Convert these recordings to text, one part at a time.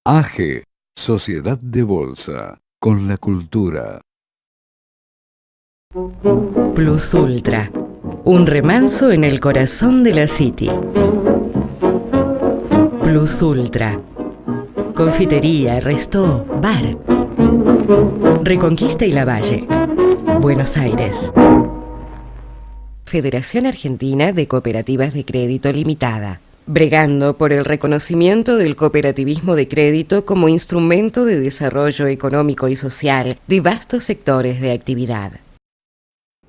AGE, Sociedad de Bolsa, con la cultura. Plus Ultra, un remanso en el corazón de la City. Plus Ultra, confitería, restó, bar. Reconquista y Lavalle, Buenos Aires. Federación Argentina de Cooperativas de Crédito Limitada, bregando por el reconocimiento del cooperativismo de crédito como instrumento de desarrollo económico y social de vastos sectores de actividad.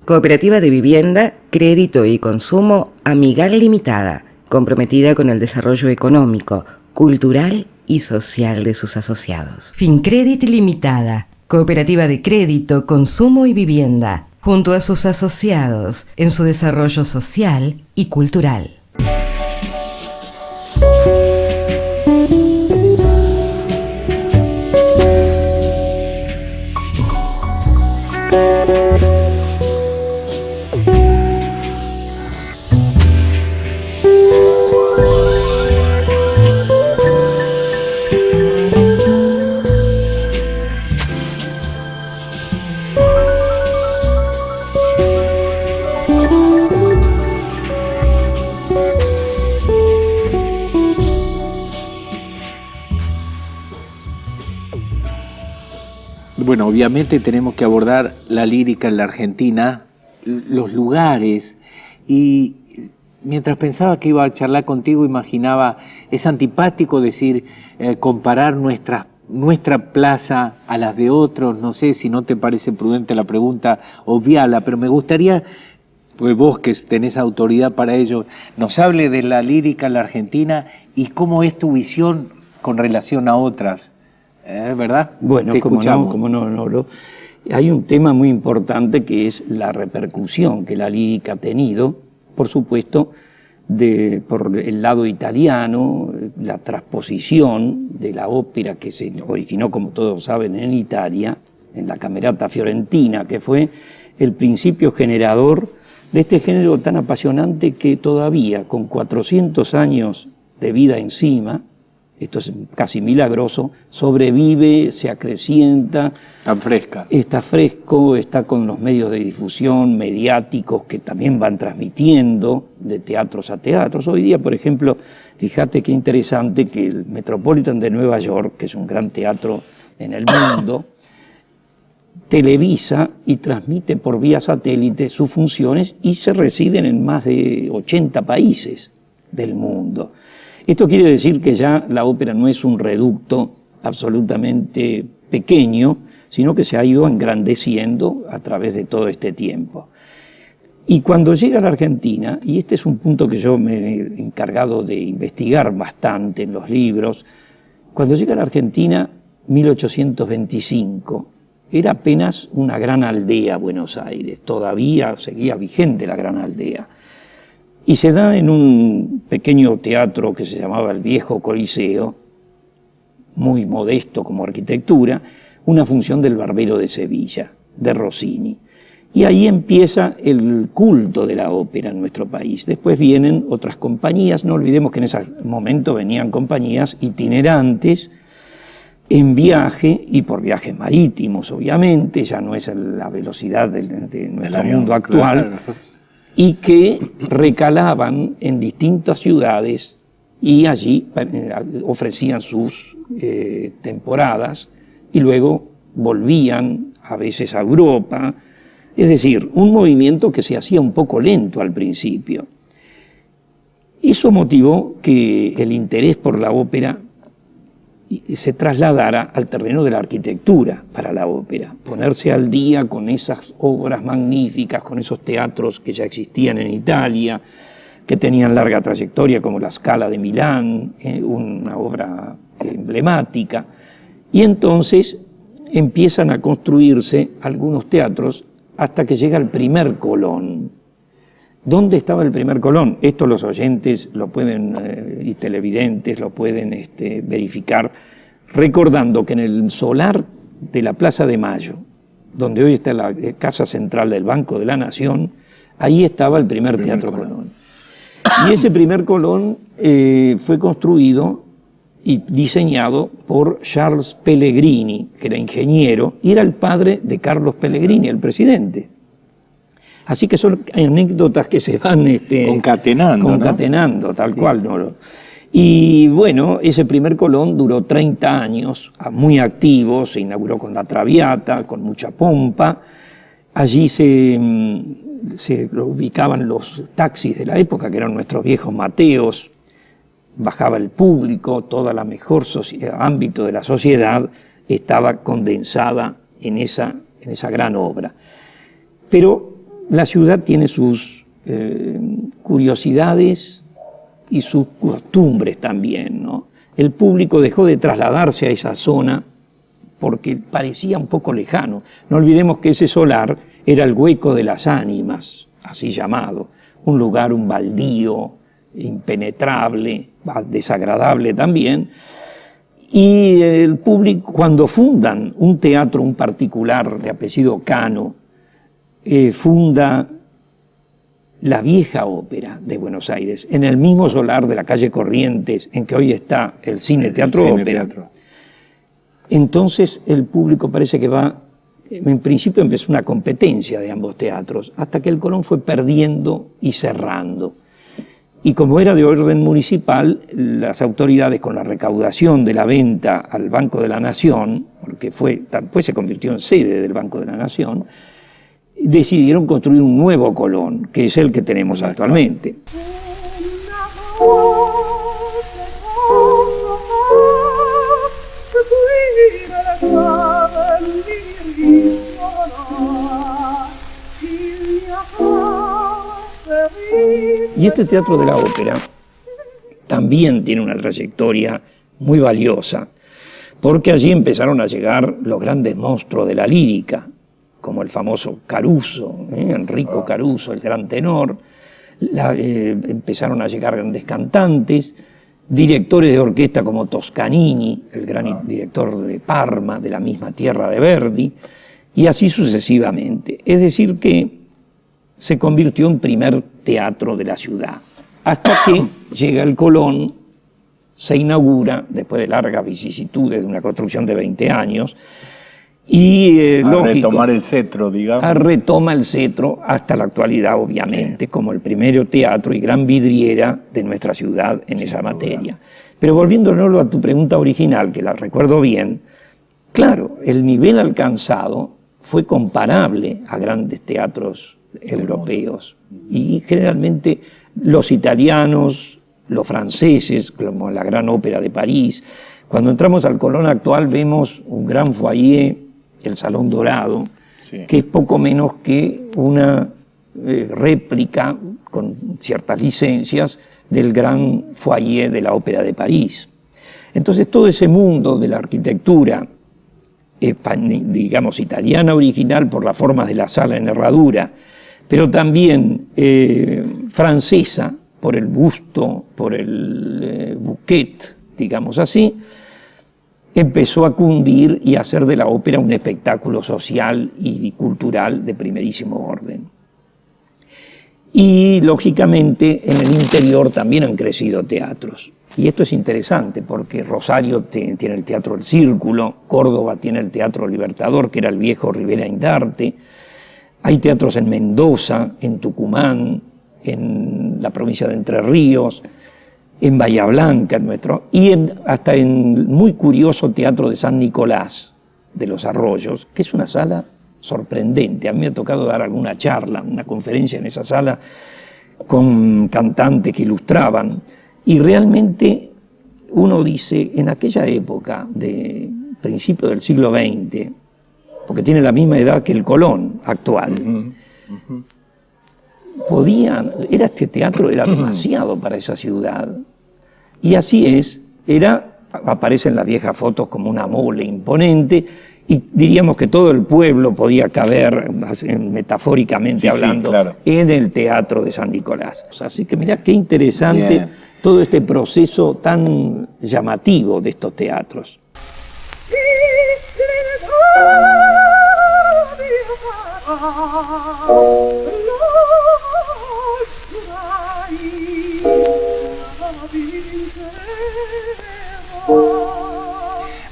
Cooperativa de Vivienda, Crédito y Consumo Amigal Limitada, comprometida con el desarrollo económico, cultural y social de sus asociados. Fincredit Limitada, Cooperativa de Crédito, Consumo y Vivienda, junto a sus asociados en su desarrollo social y cultural. Bueno, obviamente tenemos que abordar la lírica en la Argentina, los lugares, y mientras pensaba que iba a charlar contigo, imaginaba, es antipático decir, comparar nuestra plaza a las de otros, no sé si no te parece prudente la pregunta, obviala, pero me gustaría, pues vos que tenés autoridad para ello, nos hable de la lírica en la Argentina y cómo es tu visión con relación a otras. ¿Verdad? Bueno, como no, hay un tema muy importante que es la repercusión que la lírica ha tenido, por supuesto, por el lado italiano, la transposición de la ópera que se originó, como todos saben, en Italia, en la Camerata Fiorentina, que fue el principio generador de este género tan apasionante que todavía, con 400 años de vida encima, esto es casi milagroso, sobrevive, se acrecienta. Tan fresca. Está fresco, está con los medios de difusión mediáticos que también van transmitiendo de teatros a teatros. Hoy día, por ejemplo, fíjate qué interesante que el Metropolitan de Nueva York, que es un gran teatro en el mundo, televisa y transmite por vía satélite sus funciones y se reciben en más de 80 países del mundo. Esto quiere decir que ya la ópera no es un reducto absolutamente pequeño, sino que se ha ido engrandeciendo a través de todo este tiempo. Y cuando llega a la Argentina, y este es un punto que yo me he encargado de investigar bastante en los libros, cuando llega a la Argentina, 1825, era apenas una gran aldea Buenos Aires, todavía seguía vigente la gran aldea. Y se da en un pequeño teatro que se llamaba el Viejo Coliseo, muy modesto como arquitectura, una función del Barbero de Sevilla, de Rossini. Y ahí empieza el culto de la ópera en nuestro país. Después vienen otras compañías, no olvidemos que en ese momento venían compañías itinerantes en viaje y por viajes marítimos, obviamente, ya no es la velocidad de nuestro mundo actual. Claro. Y que recalaban en distintas ciudades y allí ofrecían sus temporadas y luego volvían a veces a Europa. Es decir, un movimiento que se hacía un poco lento al principio. Eso motivó que el interés por la ópera se trasladara al terreno de la arquitectura para la ópera, ponerse al día con esas obras magníficas, con esos teatros que ya existían en Italia, que tenían larga trayectoria, como la Scala de Milán, una obra emblemática, y entonces empiezan a construirse algunos teatros hasta que llega el primer Colón. ¿Dónde estaba el primer Colón? Esto los oyentes lo pueden, y televidentes lo pueden verificar, recordando que en el solar de la Plaza de Mayo, donde hoy está la Casa Central del Banco de la Nación, ahí estaba el primer Teatro Colón. Y ese primer Colón fue construido y diseñado por Charles Pellegrini, que era ingeniero, y era el padre de Carlos Pellegrini, el presidente. Así que son anécdotas que se van concatenando, ¿no? Tal cual. ¿No? Y bueno, ese primer Colón duró 30 años, muy activo, se inauguró con la Traviata, con mucha pompa. Allí se ubicaban los taxis de la época, que eran nuestros viejos Mateos. Bajaba el público, toda la mejor ámbito de la sociedad estaba condensada en esa gran obra. Pero la ciudad tiene sus curiosidades y sus costumbres también, ¿no? El público dejó de trasladarse a esa zona porque parecía un poco lejano. No olvidemos que ese solar era el Hueco de las Ánimas, así llamado, un lugar, un baldío, impenetrable, desagradable también. Y el público, cuando fundan un teatro, un particular de apellido Cano, funda la Vieja Ópera de Buenos Aires, en el mismo solar de la calle Corrientes, en que hoy está el Cine Teatro Ópera. Entonces el público parece que va, en principio empezó una competencia de ambos teatros, hasta que el Colón fue perdiendo y cerrando. Y como era de orden municipal, las autoridades, con la recaudación de la venta al Banco de la Nación, porque después se convirtió en sede del Banco de la Nación, decidieron construir un nuevo Colón, que es el que tenemos actualmente. Y este Teatro de la Ópera también tiene una trayectoria muy valiosa, porque allí empezaron a llegar los grandes monstruos de la lírica, como el famoso Caruso, Enrico Caruso, el gran tenor. Empezaron a llegar grandes cantantes, directores de orquesta como Toscanini, el gran director de Parma, de la misma tierra de Verdi, y así sucesivamente. Es decir que se convirtió en primer teatro de la ciudad, hasta que llega el Colón, se inaugura, después de largas vicisitudes de una construcción de 20 años, y retomar el cetro, digamos. Retoma el cetro hasta la actualidad, obviamente, como el primer teatro y gran vidriera de nuestra ciudad en esa materia. Pero volviéndolo a tu pregunta original, que la recuerdo bien, claro, el nivel alcanzado fue comparable a grandes teatros europeos. Y generalmente los italianos, los franceses, como la Gran Ópera de París. Cuando entramos al Colón actual vemos un gran foyer, el Salón Dorado, sí, que es poco menos que una réplica con ciertas licencias del gran foyer de la Ópera de París. Entonces todo ese mundo de la arquitectura, digamos, italiana original por las formas de la sala en herradura, pero también francesa por el busto, por el bouquet, digamos así, empezó a cundir y a hacer de la ópera un espectáculo social y cultural de primerísimo orden. Y lógicamente en el interior también han crecido teatros. Y esto es interesante porque Rosario tiene el Teatro El Círculo, Córdoba tiene el Teatro Libertador, que era el viejo Rivera Indarte. Hay teatros en Mendoza, en Tucumán, en la provincia de Entre Ríos, en Bahía Blanca, y hasta en muy curioso Teatro de San Nicolás de los Arroyos, que es una sala sorprendente. A mí me ha tocado dar alguna charla, una conferencia en esa sala con cantantes que ilustraban, y realmente uno dice, en aquella época de principio del siglo XX, porque tiene la misma edad que el Colón actual, este teatro era demasiado para esa ciudad. Y así es, aparecen las viejas fotos como una mole imponente, y diríamos que todo el pueblo podía caber, metafóricamente hablando, claro, en el Teatro de San Nicolás. Así que mirá qué interesante todo este proceso tan llamativo de estos teatros.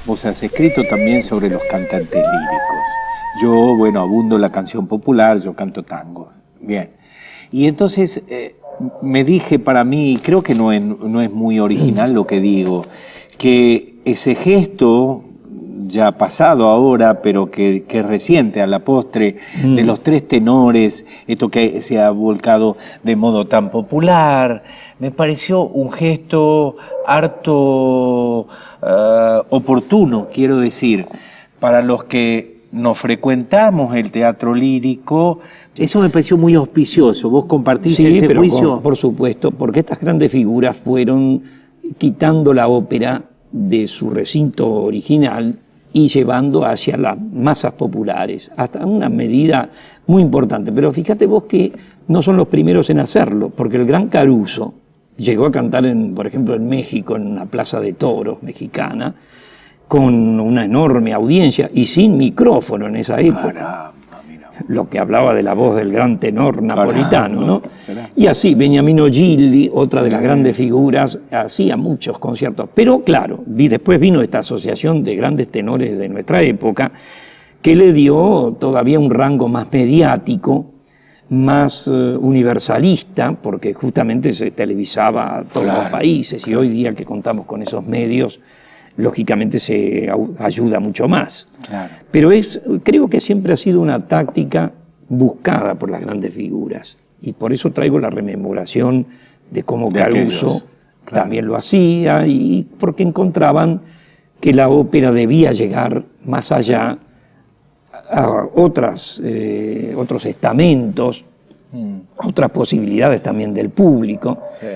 Vos has escrito también sobre los cantantes líricos. Yo, bueno, abundo la canción popular, yo canto tango. Bien. Y entonces me dije para mí, creo que no es muy original lo que digo, que ese gesto ya pasado ahora, pero que es reciente a la postre, de los tres tenores, esto que se ha volcado de modo tan popular, me pareció un gesto harto oportuno, quiero decir, para los que nos frecuentamos el teatro lírico. Eso me pareció muy auspicioso. ¿Vos compartís ese juicio? Por supuesto, porque estas grandes figuras fueron quitando la ópera de su recinto original y llevando hacia las masas populares, hasta una medida muy importante. Pero fíjate vos que no son los primeros en hacerlo, porque el gran Caruso llegó a cantar, por ejemplo, en México, en una plaza de toros mexicana, con una enorme audiencia y sin micrófono en esa época. Caramba, mira. Lo que hablaba de la voz del gran tenor napolitano, ¿no? ¿Será? Y así, Beniamino Gilli, otra de las grandes figuras, hacía muchos conciertos. Pero claro, después vino esta asociación de grandes tenores de nuestra época, que le dio todavía un rango más mediático, más universalista, porque justamente se televisaba a todos los países, y hoy día que contamos con esos medios, lógicamente se ayuda mucho más. Claro. Pero creo que siempre ha sido una táctica buscada por las grandes figuras. Y por eso traigo la rememoración de cómo Caruso también lo hacía, y porque encontraban que la ópera debía llegar más allá a otros estamentos, otras posibilidades también del público. Sí.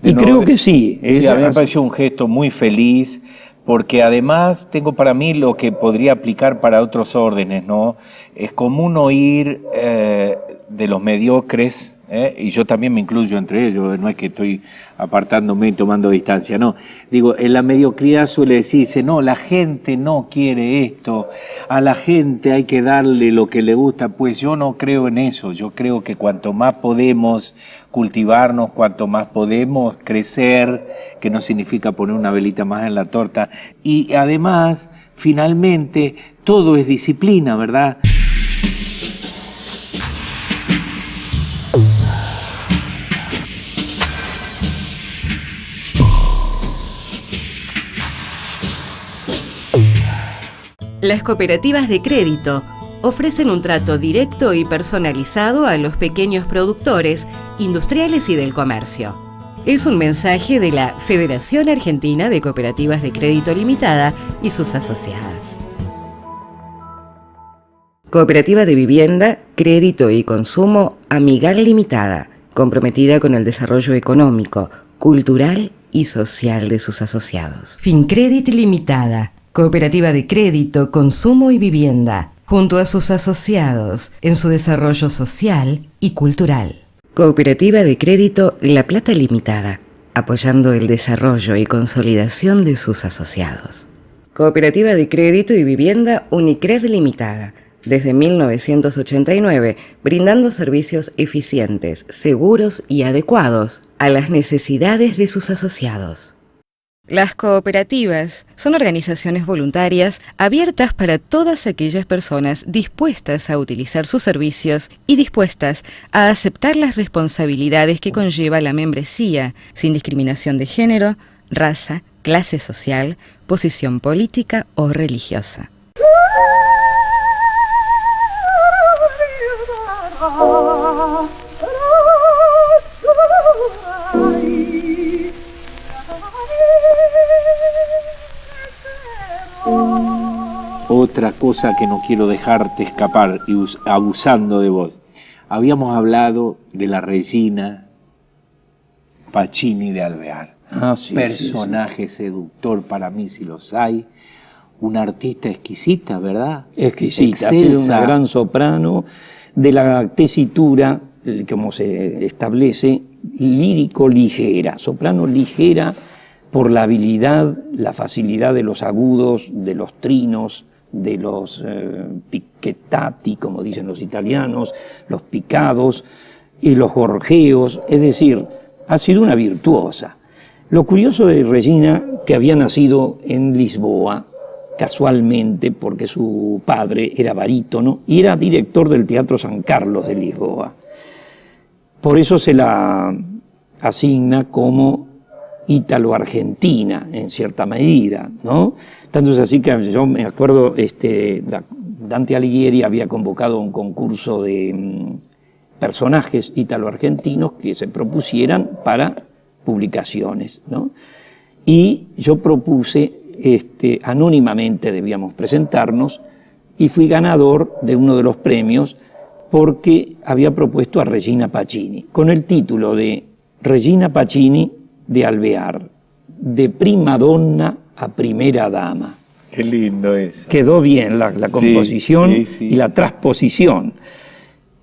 Y creo que sí. Sí, a mí me pareció un gesto muy feliz, porque además tengo para mí lo que podría aplicar para otros órdenes, ¿no? Es común oír de los mediocres, y yo también me incluyo entre ellos, no es que estoy apartándome y tomando distancia, no. Digo, en la mediocridad suele decirse, no, la gente no quiere esto, a la gente hay que darle lo que le gusta. Pues yo no creo en eso, yo creo que cuanto más podemos cultivarnos, cuanto más podemos crecer, que no significa poner una velita más en la torta, y además, finalmente, todo es disciplina, ¿verdad? Las cooperativas de crédito ofrecen un trato directo y personalizado a los pequeños productores, industriales y del comercio. Es un mensaje de la Federación Argentina de Cooperativas de Crédito Limitada y sus asociadas. Cooperativa de Vivienda, Crédito y Consumo Amigal Limitada, comprometida con el desarrollo económico, cultural y social de sus asociados. Fincredit Limitada, Cooperativa de Crédito, Consumo y Vivienda, junto a sus asociados en su desarrollo social y cultural. Cooperativa de Crédito La Plata Limitada, apoyando el desarrollo y consolidación de sus asociados. Cooperativa de Crédito y Vivienda Unicred Limitada, desde 1989, brindando servicios eficientes, seguros y adecuados a las necesidades de sus asociados. Las cooperativas son organizaciones voluntarias abiertas para todas aquellas personas dispuestas a utilizar sus servicios y dispuestas a aceptar las responsabilidades que conlleva la membresía, sin discriminación de género, raza, clase social, posición política o religiosa. Otra cosa que no quiero dejarte escapar, y abusando de vos. Habíamos hablado de la Regina Pacini de Alvear. Personaje seductor para mí, si los hay. Una artista exquisita, ¿verdad? Exquisita, ha sido una gran soprano de la tesitura, como se establece, lírico-ligera, soprano ligera por la habilidad, la facilidad de los agudos, de los trinos, de los picchettati, como dicen los italianos, los picados y los gorjeos, es decir, ha sido una virtuosa. Lo curioso de Regina, que había nacido en Lisboa, casualmente, porque su padre era barítono y era director del Teatro San Carlos de Lisboa. Por eso se la asigna como ítalo-argentina, en cierta medida, ¿no? Tanto es así que yo me acuerdo, Dante Alighieri había convocado un concurso de personajes ítalo-argentinos que se propusieran para publicaciones, ¿no? Y yo propuse, anónimamente debíamos presentarnos, y fui ganador de uno de los premios porque había propuesto a Regina Pacini, con el título de Regina Pacini de Alvear, de prima donna a primera dama. Qué lindo eso. Quedó bien la composición y la transposición.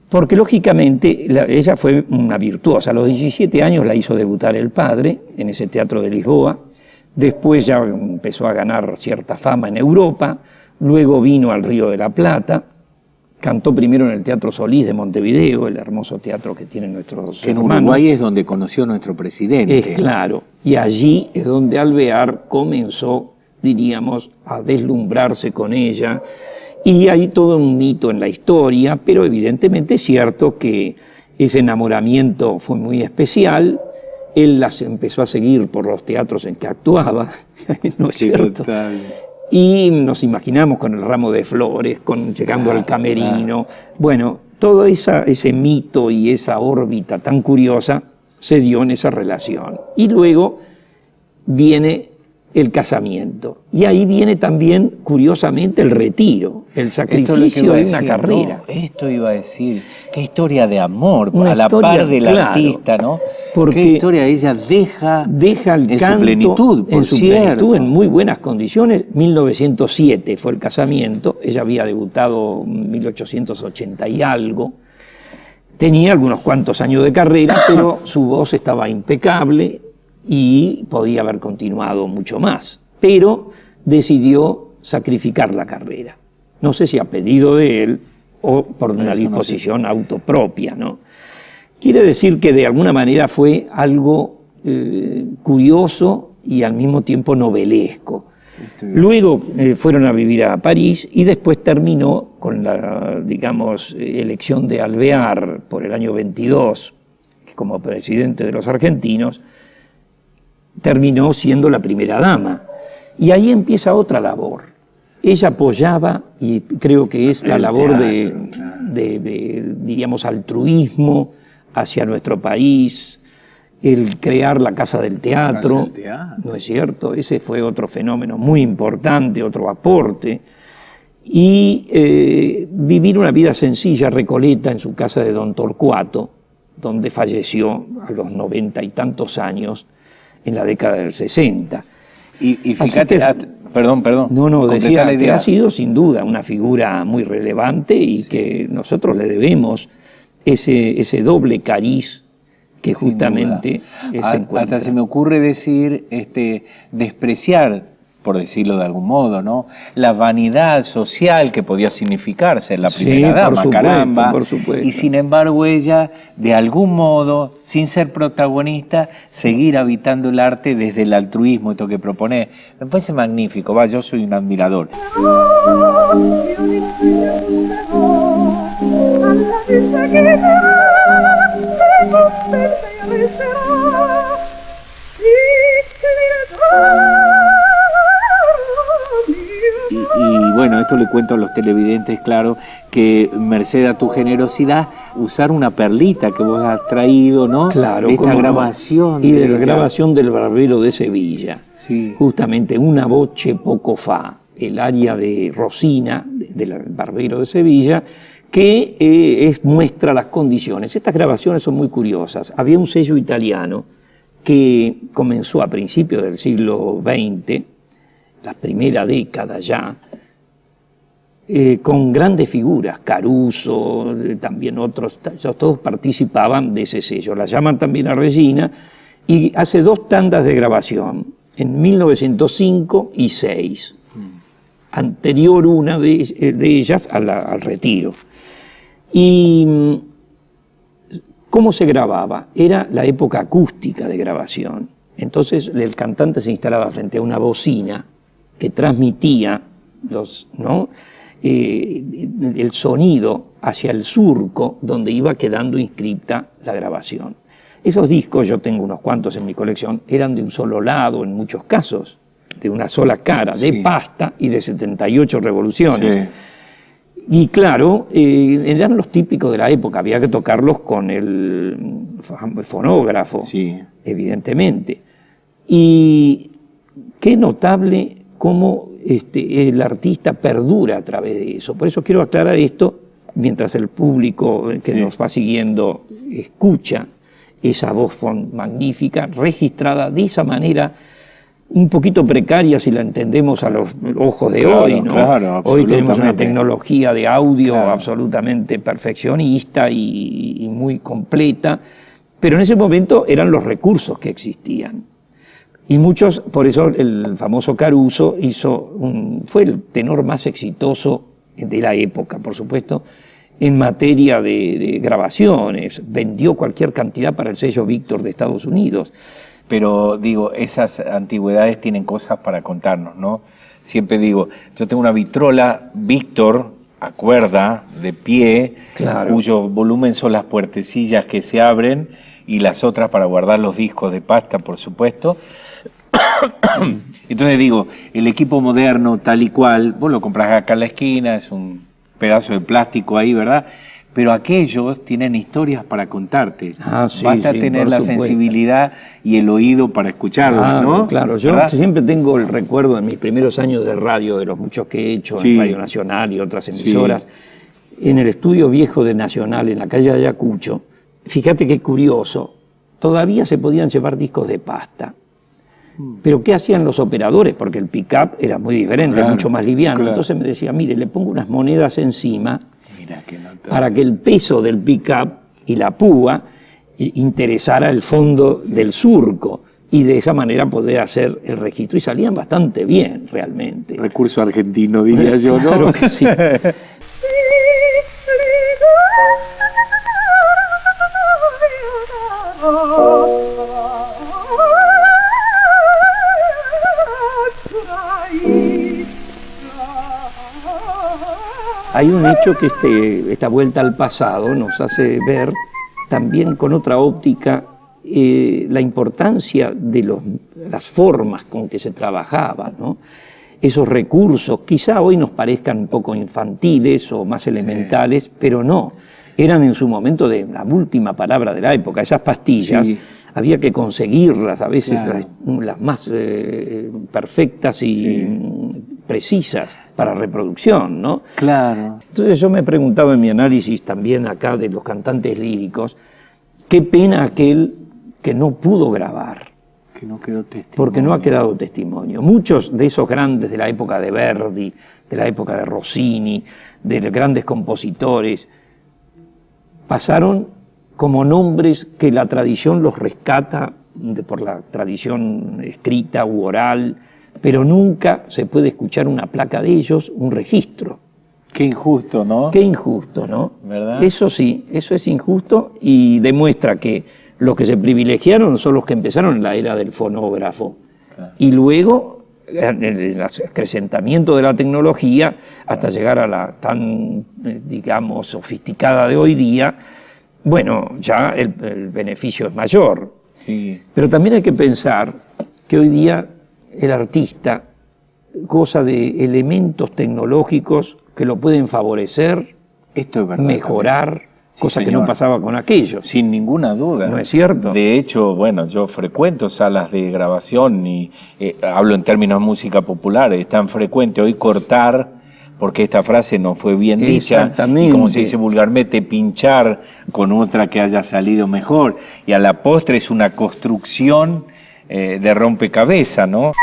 Porque lógicamente ella fue una virtuosa. A los 17 años la hizo debutar el padre en ese teatro de Lisboa. Después ya empezó a ganar cierta fama en Europa. Luego vino al Río de la Plata. Cantó primero en el Teatro Solís de Montevideo, el hermoso teatro que tienen nuestros que en hermanos. Uruguay es donde conoció a nuestro presidente. Es claro. Y allí es donde Alvear comenzó, diríamos, a deslumbrarse con ella. Y hay todo un mito en la historia, pero evidentemente es cierto que ese enamoramiento fue muy especial. Él las empezó a seguir por los teatros en que actuaba, ¿no es cierto? Total. Y nos imaginamos con el ramo de flores, llegando al camerino. Bueno, todo ese mito y esa órbita tan curiosa se dio en esa relación. Y luego viene el casamiento. Y ahí viene también, curiosamente, el retiro, el sacrificio de una carrera. No, esto iba a decir, qué historia de amor, Una a la historia, par del claro, artista, ¿no? porque qué historia ella deja el en canto, su plenitud, por en su cierto. plenitud, en muy buenas condiciones. 1907 fue el casamiento, ella había debutado en 1880 y algo. Tenía algunos cuantos años de carrera, pero su voz estaba impecable y podía haber continuado mucho más, pero decidió sacrificar la carrera. No sé si a pedido de él o por una disposición autopropia, ¿no? Quiere decir que de alguna manera fue algo curioso y al mismo tiempo novelesco. Luego fueron a vivir a París y después terminó con la, digamos, elección de Alvear por el año 22, como presidente de los argentinos. Terminó siendo la primera dama. Y ahí empieza otra labor. Ella apoyaba, y creo que es la labor diríamos, altruismo hacia nuestro país, el crear la Casa del Teatro, ¿no es cierto? Ese fue otro fenómeno muy importante, otro aporte. Y vivir una vida sencilla, recoleta, en su casa de Don Torcuato, donde falleció a los 90 y tantos años, en la década del 60. Y fíjate, perdón. No, decía que ha sido sin duda una figura muy relevante y que nosotros le debemos ese doble cariz que justamente se encuentra. Hasta se me ocurre decir, despreciar, por decirlo de algún modo, ¿no?, la vanidad social que podía significar ser la primera dama, por supuesto, caramba. por supuesto. Y sin embargo ella, de algún modo, sin ser protagonista, seguir habitando el arte desde el altruismo, esto que propone. Me parece magnífico, yo soy un admirador. Y bueno, esto le cuento a los televidentes, claro, que merced a tu generosidad, usar una perlita que vos has traído, ¿no? Claro, de esta grabación. Y de la grabación del Barbero de Sevilla. Sí. Justamente una voce poco fa, el aria de Rosina, del Barbero de Sevilla, que muestra las condiciones. Estas grabaciones son muy curiosas. Había un sello italiano que comenzó a principios del siglo XX, la primera década ya, con grandes figuras, Caruso, también otros, todos participaban de ese sello. La llaman también a Regina, y hace 2 tandas de grabación, en 1905 y 6. Anterior una de ellas al retiro. Y ¿cómo se grababa? Era la época acústica de grabación. Entonces el cantante se instalaba frente a una bocina que transmitía el sonido hacia el surco donde iba quedando inscripta la grabación. Esos discos, yo tengo unos cuantos en mi colección, eran de un solo lado en muchos casos, de una sola cara, de pasta y de 78 revoluciones. Sí. Y claro, eran los típicos de la época, había que tocarlos con el fonógrafo, evidentemente. Y qué notable cómo el artista perdura a través de eso. Por eso quiero aclarar esto, mientras el público que nos va siguiendo escucha esa voz magnífica, registrada de esa manera un poquito precaria si la entendemos a los ojos de hoy, ¿no? Claro, hoy tenemos una tecnología de audio absolutamente perfeccionista y muy completa, pero en ese momento eran los recursos que existían. Y muchos, por eso el famoso Caruso fue el tenor más exitoso de la época, por supuesto, en materia de grabaciones. Vendió cualquier cantidad para el sello Víctor de Estados Unidos. Pero digo, esas antigüedades tienen cosas para contarnos, ¿no? Siempre digo, yo tengo una vitrola Víctor a cuerda, de pie, cuyo volumen son las puertecillas que se abren y las otras para guardar los discos de pasta, por supuesto. Entonces digo, el equipo moderno tal y cual, vos lo compras acá en la esquina, es un pedazo de plástico ahí, ¿verdad? Pero aquellos tienen historias para contarte. Basta tener la sensibilidad y el oído para escucharlas, ¿no? Claro, yo siempre tengo el recuerdo en mis primeros años de radio, de los muchos que he hecho en Radio Nacional y otras emisoras, en el estudio viejo de Nacional, en la calle Ayacucho. Fíjate qué curioso, todavía se podían llevar discos de pasta. Pero ¿qué hacían los operadores? Porque el pick-up era muy diferente, mucho más liviano. Entonces me decía, mire, le pongo unas monedas encima para que el peso del pick-up y la púa interesara el fondo del surco y de esa manera poder hacer el registro. Y salían bastante bien, realmente. Recurso argentino, diría yo, ¿no? Claro que sí. Hay un hecho que esta vuelta al pasado nos hace ver también con otra óptica la importancia de las formas con que se trabajaba, ¿no? Esos recursos, quizá hoy nos parezcan un poco infantiles o más elementales, pero no, eran en su momento de la última palabra de la época. Esas pastillas había que conseguirlas, a veces las más perfectas y precisas para reproducción, ¿no? Claro. Entonces yo me he preguntado en mi análisis también acá de los cantantes líricos, qué pena aquel que no pudo grabar. Que no quedó testimonio. Porque no ha quedado testimonio. Muchos de esos grandes de la época de Verdi, de la época de Rossini, de los grandes compositores, pasaron como nombres que la tradición los rescata por la tradición escrita u oral, pero nunca se puede escuchar una placa de ellos, un registro. Qué injusto, ¿no? Qué injusto, ¿no? ¿Verdad? Eso sí, eso es injusto y demuestra que los que se privilegiaron son los que empezaron en la era del fonógrafo. Y luego, en el acrecentamiento de la tecnología, hasta llegar a la tan, digamos, sofisticada de hoy día, bueno, ya el beneficio es mayor. Sí. Pero también hay que pensar que hoy día el artista goza de elementos tecnológicos que lo pueden favorecer, esto es verdad, mejorar, también. Cosa Sí, que no pasaba con aquellos. Sin ninguna duda. ¿No es cierto? De hecho, bueno, yo frecuento salas de grabación y hablo en términos de música popular, es tan frecuente hoy cortar, porque esta frase no fue bien dicha, Exactamente. y como se dice vulgarmente, pinchar con otra que haya salido mejor. Y a la postre es una construcción de rompecabezas, ¿no?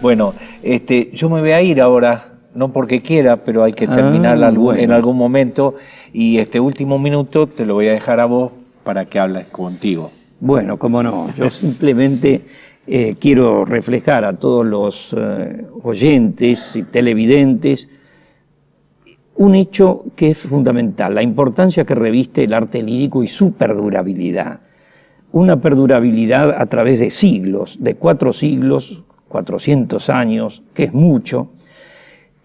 Bueno, yo me voy a ir ahora, no porque quiera, pero hay que terminar en algún momento, y este último minuto te lo voy a dejar a vos para que hables contigo. Bueno, cómo no, yo simplemente quiero reflejar a todos los oyentes y televidentes un hecho que es fundamental, la importancia que reviste el arte lírico y su perdurabilidad. Una perdurabilidad a través de siglos, de 4 siglos, 400 años, que es mucho,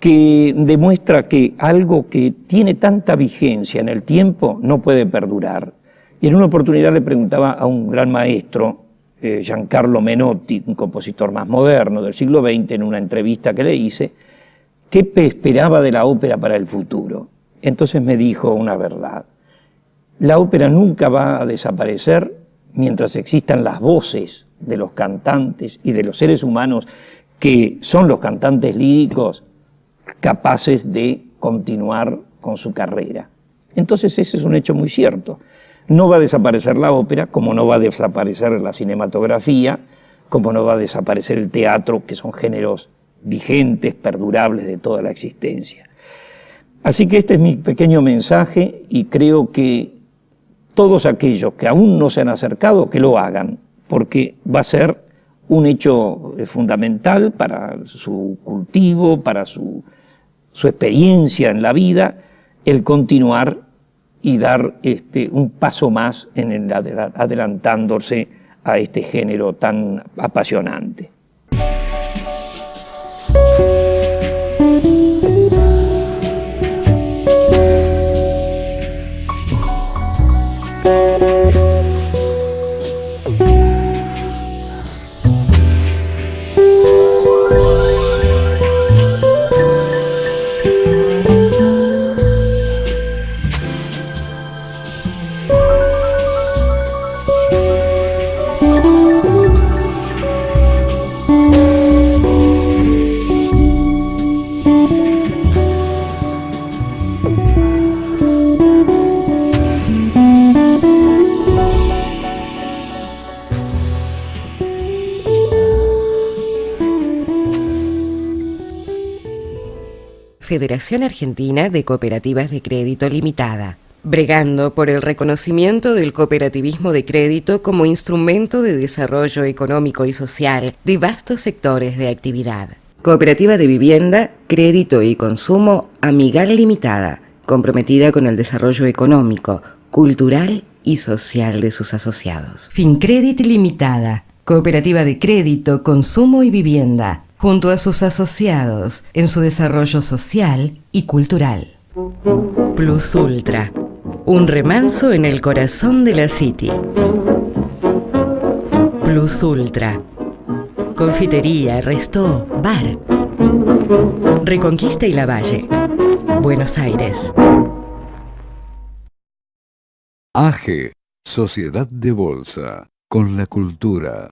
que demuestra que algo que tiene tanta vigencia en el tiempo no puede perdurar. Y en una oportunidad le preguntaba a un gran maestro, Giancarlo Menotti, un compositor más moderno del siglo XX, en una entrevista que le hice, ¿qué esperaba de la ópera para el futuro? Entonces me dijo una verdad: la ópera nunca va a desaparecer mientras existan las voces de los cantantes y de los seres humanos que son los cantantes líricos capaces de continuar con su carrera. Entonces ese es un hecho muy cierto. No va a desaparecer la ópera, como no va a desaparecer la cinematografía, como no va a desaparecer el teatro, que son géneros vigentes, perdurables de toda la existencia. Así que este es mi pequeño mensaje y creo que todos aquellos que aún no se han acercado, que lo hagan, porque va a ser un hecho fundamental para su cultivo, para su experiencia en la vida, el continuar y dar un paso más en el adelantándose a este género tan apasionante. Federación Argentina de Cooperativas de Crédito Limitada, bregando por el reconocimiento del cooperativismo de crédito como instrumento de desarrollo económico y social de vastos sectores de actividad. Cooperativa de Vivienda, Crédito y Consumo Amigal Limitada, comprometida con el desarrollo económico, cultural y social de sus asociados. Fincredit Limitada, Cooperativa de Crédito, Consumo y Vivienda, junto a sus asociados en su desarrollo social y cultural. Plus Ultra, un remanso en el corazón de la City. Plus Ultra, confitería, restó, bar. Reconquista y Lavalle, Buenos Aires. AGE, Sociedad de Bolsa, con la cultura.